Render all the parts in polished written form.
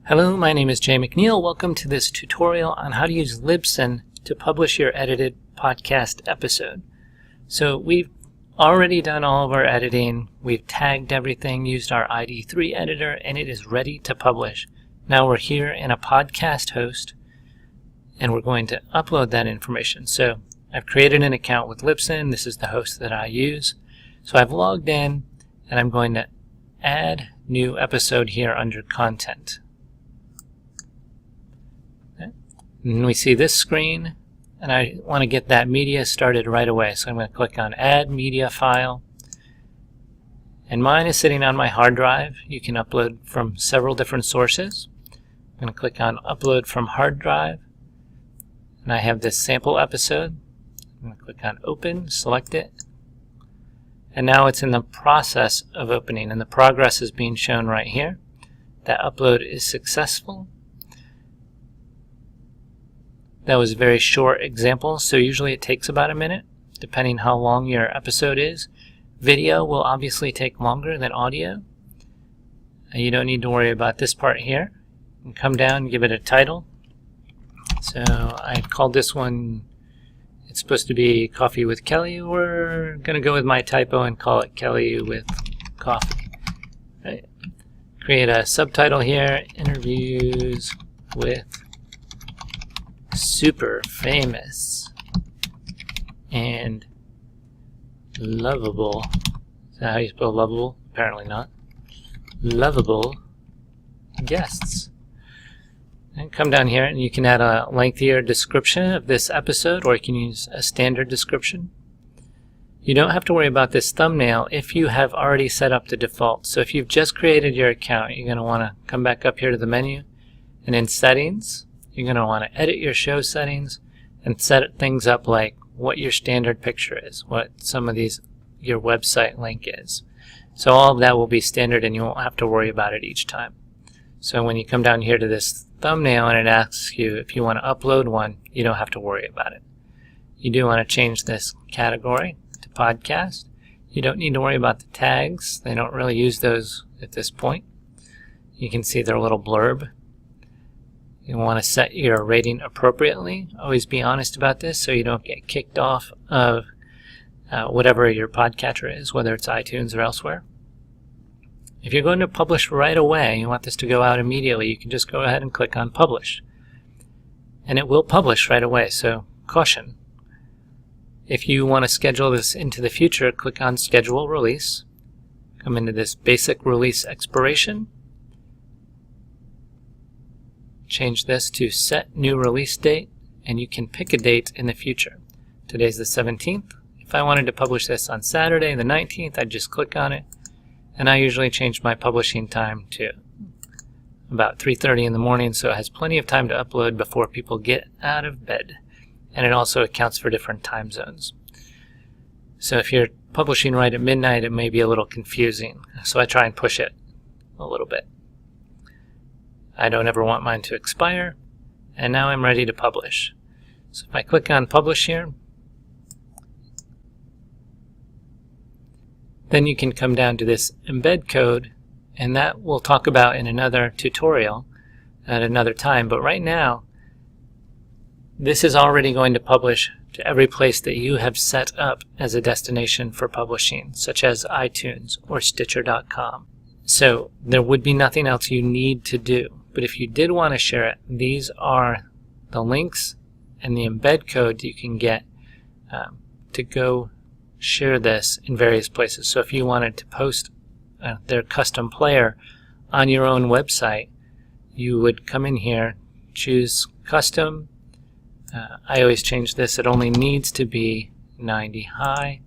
Hello, my name is Jay McNeil. Welcome to this tutorial on how to use LibSyn to publish your edited podcast episode. So we've already done all of our editing. We've tagged everything, used our ID3 editor, and it is ready to publish. Now we're here in a podcast host, and we're going to upload that information. So I've created an account with LibSyn. This is the host that I use. So I've logged in, and I'm going to add new episode here under content. And we see this screen, and I want to get that media started right away. So I'm going to click on Add Media File. And mine is sitting on my hard drive. You can upload from several different sources. I'm going to click on Upload from Hard Drive. And I have this sample episode. I'm going to click on Open, select it. And now it's in the process of opening, and the progress is being shown right here. That upload is successful. That was a very short example, so usually it takes about a minute, depending how long your episode is. Video will obviously take longer than audio. And you don't need to worry about this part here. You can come down and give it a title. So I called this one, it's supposed to be Coffee with Kelly. We're going to go with my typo and call it Kelly with Coffee. Right. Create a subtitle here, Interviews with Super famous and lovable. Is that how you spell lovable? Apparently not. Lovable guests. And come down here and you can add a lengthier description of this episode, or you can use a standard description. You don't have to worry about this thumbnail if you have already set up the default. So if you've just created your account, you're going to want to come back up here to the menu, and in Settings, you're going to want to edit your show settings and set things up like what your standard picture is, what some of these your website link is. So all of that will be standard and you won't have to worry about it each time. So when you come down here to this thumbnail and it asks you if you want to upload one, you don't have to worry about it. You do want to change this category to podcast. You don't need to worry about the tags. They don't really use those at this point. You can see their little blurb. You want to set your rating appropriately. Always be honest about this so you don't get kicked off of whatever your podcatcher is, whether it's iTunes or elsewhere. If you're going to publish right away, you want this to go out immediately, you can just go ahead and click on Publish. And it will publish right away, so caution. If you want to schedule this into the future, click on Schedule Release. Come into this Basic Release Expiration. Change this to Set New Release Date, and you can pick a date in the future. Today's the 17th. If I wanted to publish this on Saturday the 19th, I'd just click on it, and I usually change my publishing time to about 3:30 in the morning, so it has plenty of time to upload before people get out of bed. And it also accounts for different time zones. So if you're publishing right at midnight, it may be a little confusing, so I try and push it a little bit. I don't ever want mine to expire, and now I'm ready to publish. So if I click on Publish here, then you can come down to this embed code, and that we'll talk about in another tutorial at another time. But right now, this is already going to publish to every place that you have set up as a destination for publishing, such as iTunes or Stitcher.com. So there would be nothing else you need to do. But if you did want to share it, these are the links and the embed code you can get to go share this in various places. So if you wanted to post their custom player on your own website, you would come in here, choose Custom. I always change this. It only needs to be 90 high.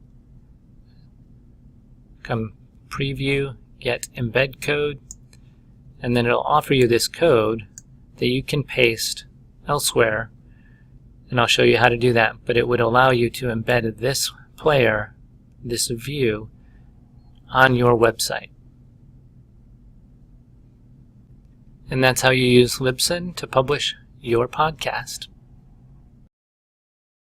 Come Preview, get embed code. And then it'll offer you this code that you can paste elsewhere, and I'll show you how to do that, but it would allow you to embed this player, this view, on your website. And that's how you use LibSyn to publish your podcast.